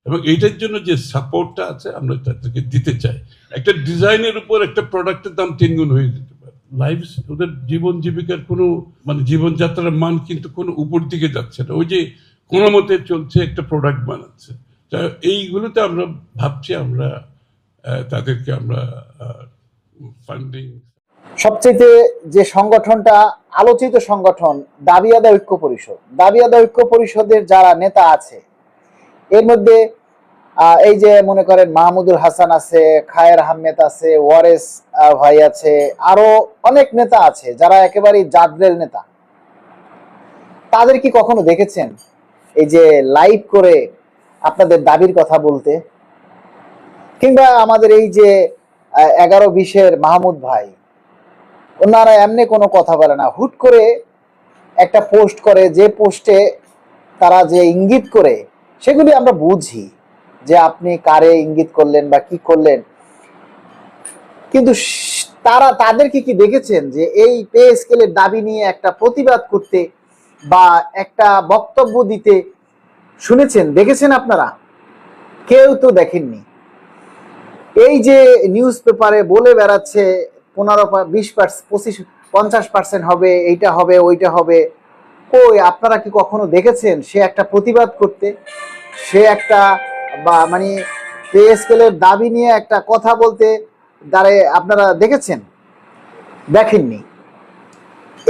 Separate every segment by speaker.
Speaker 1: এবং এইটার জন্য যে সাপোর্টটা আছে আমরা তাদেরকে দিতে চাই। একটা ডিজাইনের উপর একটা প্রোডাক্টের দাম 3 গুণ হয়ে যেতে পারে। লাইফ, ওদের জীবন জীবিকার কোনো মানে জীবনযাত্রার মান কিন্তু কোনো উপর দিকে যাচ্ছে না, ওই যে কোনো মতে চলছে, একটা প্রোডাক্ট বানাচ্ছে। এইগুলোতে আমরা ভাবছি আমরা তাদেরকে আমরা ফান্ডিং।
Speaker 2: সবচেয়ে যে সংগঠনটা আলোচিত সংগঠন দাবি আদায় ঐক্য পরিষদ, দাবি আদায় ঐক্য পরিষদের যারা নেতা আছে এর মধ্যে এই যে মনে করেন মাহমুদুল হাসান আছে, খায়ের আহমেদ আছে, ওয়ারেস ভাই আছে, আরো অনেক নেতা আছে যারা একেবারে জাদরেল নেতা। তাদের কি কখনো দেখেছেন এই যে লাইভ করে আপনাদের দাবির কথা বলতে? কিংবা আমাদের এই যে 11-20-এর মাহমুদ ভাই, ওনারা এমনি কোনো কথা বলে না, হুট করে একটা পোস্ট করে, যে পোস্টে তারা যে ইঙ্গিত করে সেগুলি আমরা বুঝি যে আপনি কারে ইঙ্গিত করলেন বা কি করলেন। কিন্তু তাদেরকে কি দেখেছেন যে এই পে স্কেলের দাবি নিয়ে একটা প্রতিবাদ করতে বা একটা বক্তব্য দিতে শুনেছেন, দেখেছেন আপনারা? কেউ তো দেখেননি। এই যে নিউজ পেপারে বলে বেড়াচ্ছে 15-20%, 25-50% হবে, এইটা হবে, ওইটা হবে, কই আপনারা কি কখনো দেখেছেন সে একটা প্রতিবাদ করতে, সে একটা বা মানে পে স্কেলের দাবি নিয়ে একটা কথা বলতে দাঁড়ায়? আপনারা দেখেছেন? দেখেননি।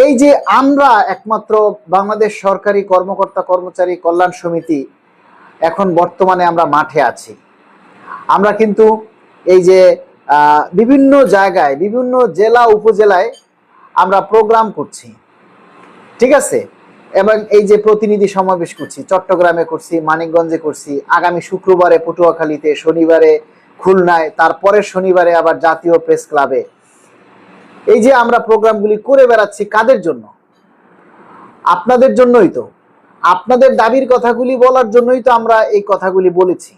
Speaker 2: এই যে আমরা একমাত্র বাংলাদেশ সরকারি কর্মকর্তা কর্মচারী কল্যাণ সমিতি এখন বর্তমানে আমরা মাঠে আছি। আমরা কিন্তু এই যে বিভিন্ন জায়গায়, বিভিন্ন জেলা উপজেলায় আমরা প্রোগ্রাম করছি, ঠিক আছে? এবং এই যে প্রতিনিধি সমাবেশ করছি, চট্টগ্রামে করছি, মানিকগঞ্জে করছি, আগামী শুক্রবারে পটুয়াখালীতে, শনিবারে খুলনায়, তারপরের শনিবারে আবার জাতীয় প্রেস ক্লাবে। এই যে আমরা প্রোগ্রামগুলি করে বেড়াচ্ছি কাদের জন্য? আপনাদের জন্যই তো, আপনাদের দাবির কথাগুলি বলার জন্যই তো আমরা এই কথাগুলি বলেছি।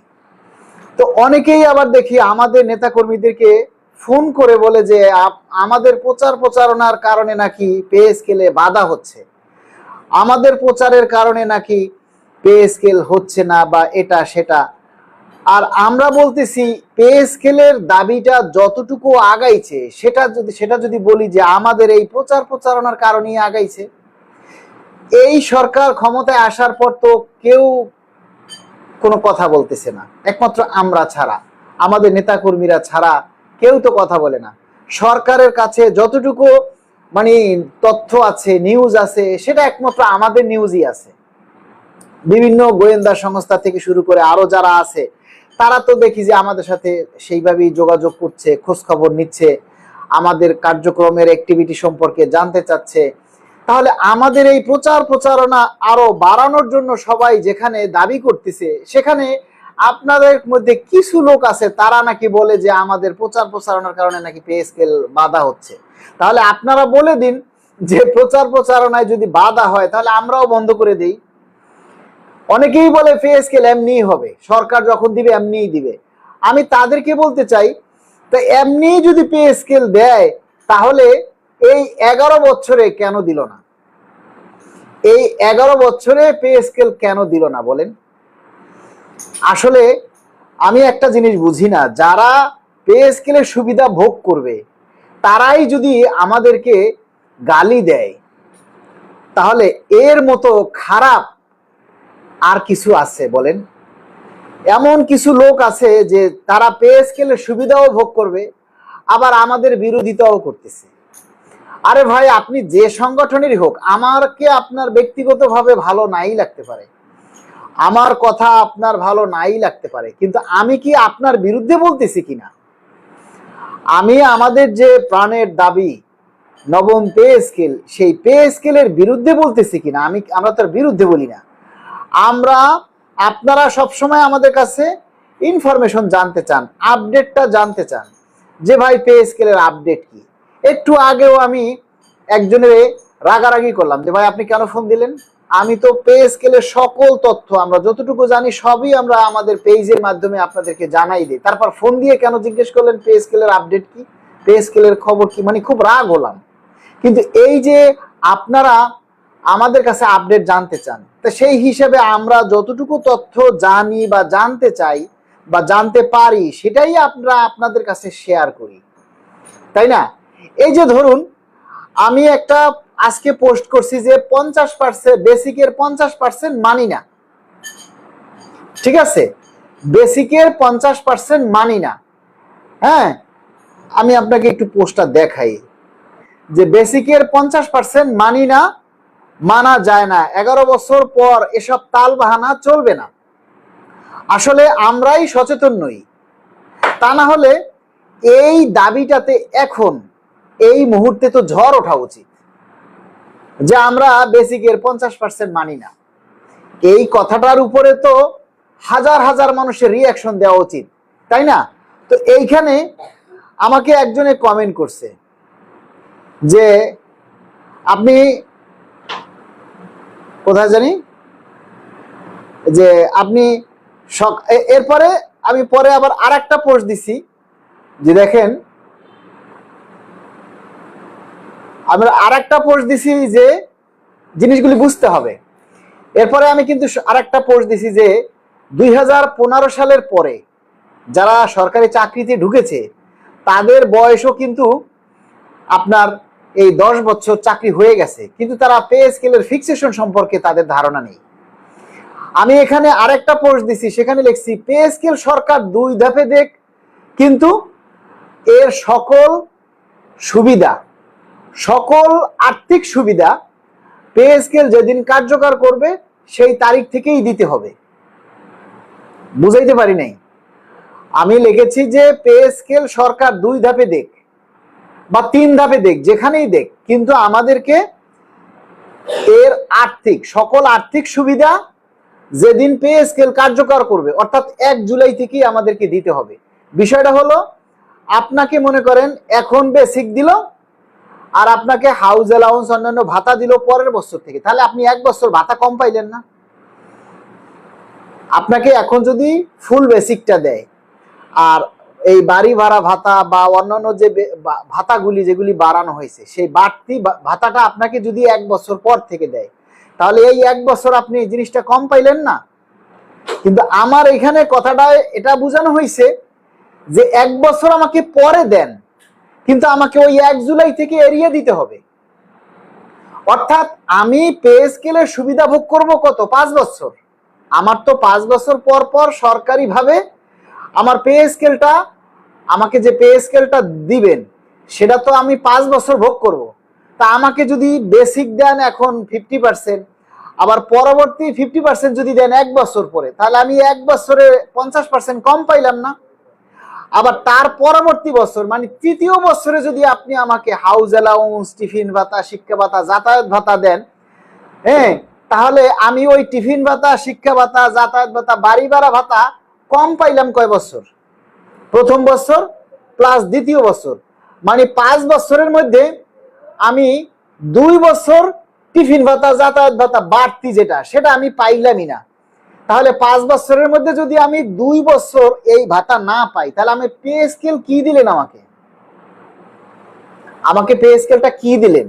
Speaker 2: তো অনেকেই আবার দেখি আমাদের নেতাকর্মীদেরকে ফোন করে বলে যে আমাদের প্রচারণার কারণে নাকি পে স্কেলে বাধা হচ্ছে, আমাদের প্রচারের কারণে নাকি পে স্কেল হচ্ছে না, বা এটা সেটা। আর আমরা বলতেছি পে স্কেলের দাবিটা যতটুকু আগাইছে সেটা যদি বলি যে আমাদের এই প্রচারণার কারণেই আগাইছে। এই সরকার ক্ষমতায় আসার পর তো কেউ কোনো কথা বলতেছে না, একমাত্র আমরা ছাড়া, আমাদের নেতাকর্মীরা ছাড়া কেউ তো কথা বলে না। সরকারের কাছে যতটুকু মানে তথ্য আছে, নিউজ আছে, সেটা একমাত্র আমাদের নিউজই আছে। বিভিন্ন গোয়েন্দা সংস্থা থেকে শুরু করে আরো যারা আছে তারা তো দেখি যে আমাদের সাথে সেইভাবেই যোগাযোগ করছে, খোঁজ খবর নিচ্ছে, আমাদের কার্যক্রমের অ্যাক্টিভিটি সম্পর্কে জানতে চাচ্ছে। তাহলে আমাদের এই প্রচারণা আরো বাড়ানোর জন্য সবাই যেখানে দাবি করতেছে, সেখানে আপনাদের মধ্যে কিছু লোক আছে তারা নাকি বলে যে আমাদের প্রচারণার কারণে নাকি পে স্কেল বাধা হচ্ছে। তাহলে আপনারা বলে দিন যে প্রচারণায় যদি বাধা হয় তাহলে আমরাও বন্ধ করে দেই। অনেকেই বলে পে স্কেল এমনিই হবে, সরকার যখন দিবে এমনিই দিবে। আমি তাদেরকে বলতে চাই, তো এমনি যদি পে স্কেল দেয় তাহলে এই 11 বছরে কেন দিল না? এই 11 বছরে পে স্কেল কেন দিল না বলেন? আসলে আমি একটা জিনিস বুঝি না, যারা পে স্কেলের সুবিধা ভোগ করবে তারাই যদি আমাদেরকে গালি দেয়, তাহলে এর মতো খারাপ আর কিছু আছে বলেন? এমন কিছু লোক আছে যে তারা পে স্কেলের সুবিধাও ভোগ করবে, আবার আমাদের বিরোধিতাও করতেছে। আরে ভাই, আপনি যে সংগঠনেরই হোক, আমারকে আপনার ব্যক্তিগতভাবে ভালো নাই লাগতে পারে, আমার কথা আপনার ভালো নাই লাগতে পারে, কিন্তু আমি কি আপনার বিরুদ্ধে বলতেছি কিনা? আমি আমাদের যে প্রাণের দাবি নবম পে স্কেল, সেই পে স্কেলের বিরুদ্ধে বলতেছি কিনা? আমরা তার বিরুদ্ধে বলি না। আপনারা সবসময় আমাদের কাছে ইনফরমেশন জানতে চান, আপডেটটা জানতে চান যে ভাই পে স্কেলের আপডেট কি। একটু আগেও আমি একজনের রাগারাগি করলাম যে ভাই আপনি কেন ফোন দিলেন? আমি তো পে স্কেলের সকল তথ্য আমরা যতটুকু জানি সবই আমরা আমাদের পেজের মাধ্যমে আপনাদেরকে জানাই দিই, তারপর ফোন দিয়ে কেন জিজ্ঞেস করলেন পে স্কেলের আপডেট কি, পে স্কেলের খবর কি? মানে খুব রাগ হলাম। কিন্তু এই যে আপনারা আমাদের কাছে আপডেট জানতে চান। তো সেই হিসেবে আমরা যতটুকু তথ্য জানি বা জানতে চাই বা জানতে পারি সেটাই আমরা আপনাদের কাছে শেয়ার করি, তাই না? এই যে ধরুন আমি একটা আজকে পোস্ট করছি যে 50% বেসিকের 50% মানি না, ঠিক আছে? বেসিকের 50% মানি না। হ্যাঁ, আমি আপনাকে একটু পোস্টটা দেখাই যে বেসিকের 50% মানি না, মানা যায় না, 11 বছর পর এসব তাল বাহানা চলবে না। আসলে আমরাই সচেতন নই, তা না হলে এই দাবিটাতে এখন এই মুহূর্তে তো ঝড় ওঠা উচিত যে আমরা বেসিকের 50% মানি না। এই কথাটার উপরে তো হাজার হাজার মানুষের রিয়াকশন দেওয়া উচিত, তাই না? তো এইখানে আমাকে একজনে কমেন্ট করছে যে আপনি কোথায় জানি যে আপনি এরপরে আমি পরে আবার আরেকটা পোস্ট দিছি যে দেখেন, আমরা আরেকটা পোস্ট দিছি যে জিনিসগুলি বুঝতে হবে। এরপরে আমি কিন্তু আরেকটা পোস্ট দিছি যে 2015 সালের পরে যারা সরকারি চাকরিতে ঢুকেছে তাদের বয়সও কিন্তু আপনার এই 10 বছর চাকরি হয়ে গেছে, কিন্তু তারা পে স্কেলের ফিক্সেশন সম্পর্কে তাদের ধারণা নেই। আমি এখানে আরেকটা পোস্ট দিছি, সেখানে লিখছি পে স্কেল সরকার 2 ধাপে দেখ, কিন্তু এর সকল সুবিধা, সকল আর্থিক সুবিধা পে স্কেল যেদিন কার্যকর করবে সেই তারিখ থেকেই দিতে হবে। বুঝাইতে পারি নাই? আমি লিখেছি যে পে স্কেল সরকার 2 ধাপে দেখ বা 3 ধাপে দেখ, যেখানেই দেখ, কিন্তু আমাদেরকে এর সকল আর্থিক সুবিধা যেদিন পে স্কেল কার্যকর করবে অর্থাৎ 1 জুলাই থেকেই আমাদেরকে দিতে হবে। বিষয়টা হলো আপনাকে মনে করেন এখন বেসিক দিল আর আপনাকে হাউস অ্যালাউন্স অন্যান্য ভাতা দিল পরের বছর থেকে, তাহলে আপনি 1 বছর ভাতা কম পাইলেন না? আপনাকে এখন যদি ফুল বেসিকটা দেয় আর এই বাড়ি ভাড়া ভাতা বা অন্যান্য যে ভাতাগুলি যেগুলি বাড়ানো হয়েছে সেই বাড়তি ভাতাটা আপনাকে যদি 1 বছর পর থেকে দেয়, তাহলে এই 1 বছর আপনি এই জিনিসটা কম পাইলেন না? কিন্তু আমার এখানে কথাটা এটা বোঝানো হয়েছে যে 1 বছর আমাকে পরে দেন, কিন্তু আমাকে ওই 1 জুলাই থেকে এড়িয়ে দিতে হবে। অর্থাৎ আমি পে স্কেলের সুবিধা ভোগ করবো কত? 5 বছর। আমার তো 5 বছর পর পর সরকারি ভাবে আমার পে স্কেলটা, আমাকে যে পে স্কেলটা দিবেন সেটা তো আমি 5 বছর ভোগ করব। তা আমাকে যদি বেসিক দেন এখন 50%, আবার পরবর্তী 50% যদি দেন 1 বছর পরে, তাহলে আমি 1 বছরে 50% কম পাইলাম না? আবার তার পরবর্তী বছর মানে তৃতীয় বছরে যদি আপনি আমাকে হাউস অ্যালাউন্স, টিফিন ভাতা, শিক্ষা ভাতা, যাতায়াত ভাতা দেন, হ্যাঁ, তাহলে আমি ওই টিফিন ভাতা, শিক্ষা ভাতা, যাতায়াত ভাতা, বাড়ি ভাড়া ভাতা কম পাইলাম কয় বছর? প্রথম বছর প্লাস দ্বিতীয় বছর, মানে 5 বছরের মধ্যে আমি 2 বছর টিফিন ভাতা, যাতায়াত ভাতা বাড়তি যেটা সেটা আমি পাইলামই না। তাহলে 5 বছরের মধ্যে যদি আমি 2 বছর এই ভাতা না পাই, তাহলে আমি পে স্কেল কি দিলেন আমাকে পে স্কেলটা কি দিলেন?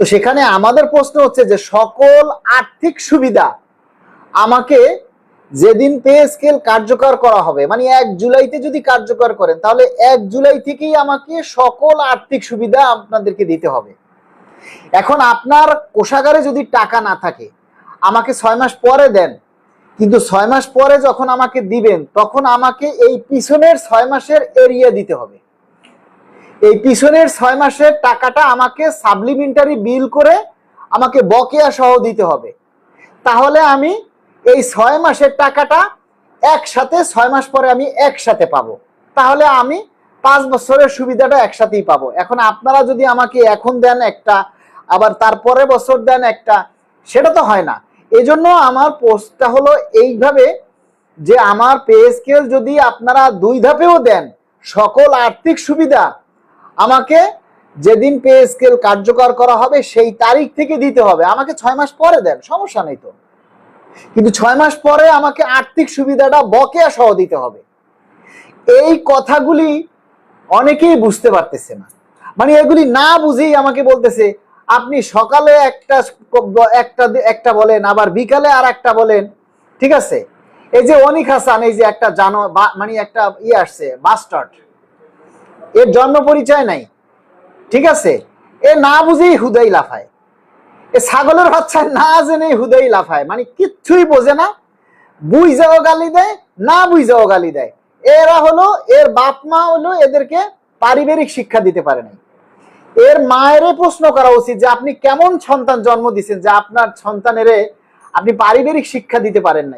Speaker 2: তো সেখানে আমাদের প্রশ্ন হচ্ছে যে সকল আর্থিক সুবিধা আমাকে যেদিন পে স্কেল কার্যকর করা হবে, মানে 1 জুলাইতে যদি কার্যকর করেন, তাহলে 1 জুলাই থেকেই আমাকে সকল আর্থিক সুবিধা আপনাদেরকে দিতে হবে। এখন আপনার কোষাগারে যদি টাকা না থাকে, আমাকে 6 মাস পরে দেন, কিন্তু 6 মাস পরে যখন আমাকে দিবেন তখন আমাকে এই পিছনের 6 মাসের এরিয়া দিতে হবে। এই পিছনের 6 মাসের টাকাটা আমাকে সাপ্লিমেন্টারি বিল করে আমাকে বকেয়া সহ দিতে হবে। তাহলে আমি এই 6 মাসের টাকাটা একসাথে 6 মাস পরে আমি একসাথে পাবো, তাহলে আমি 5 বছরের সুবিধাটা একসাথেই পাবো। এখন আপনারা যদি আমাকে এখন দেন একটা, আবার তারপরে বছর দেন একটা, সেটা তো হয় না। এজন্য আমার পোস্টটা হলো এইভাবে যে আমার পে স্কেল যদি আপনারা 2 ধাপেও দেন, সকল আর্থিক সুবিধা আমাকে যেদিন পে স্কেল কার্যকর করা হবে সেই তারিখ থেকে দিতে হবে। আমাকে 6 মাস পরে দেন, সমস্যা নেই তো, কিন্তু 6 মাস পরে আমাকে আর্থিক সুবিধাটা বকেয়া সহ দিতে হবে। এই কথাগুলি অনেকেই বুঝতে পারতেছে না, মানে এগুলি না বুঝেই আমাকে বলতেছে আপনি সকালে একটা বলেন, আবার বিকালে আর একটা বলেন, ঠিক আছে? এই যে অনিক হাসান, এই যে একটা মানে একটা আসছে বাস্টার্ড, এর জন্ম পরিচয় নাই, ঠিক আছে? এ না বুঝেই হুদাই লাফায়, এ ছাগলের বাচ্চা না জেনে হুদাই লাফায়, মানে কিচ্ছুই বোঝে না, বুঝাও গালি দেয়, না বুঝাও গালি দেয়। এরা হলো, এর বাপ মা হলো এদেরকে পারিবারিক শিক্ষা দিতে পারে নাই। এর মায়ের প্রশ্ন করা উচিত যে আপনি কেমন সন্তান জন্ম দিচ্ছেন যে আপনার সন্তানেরে আপনি পারিবারিক শিক্ষা দিতে পারেন নাই।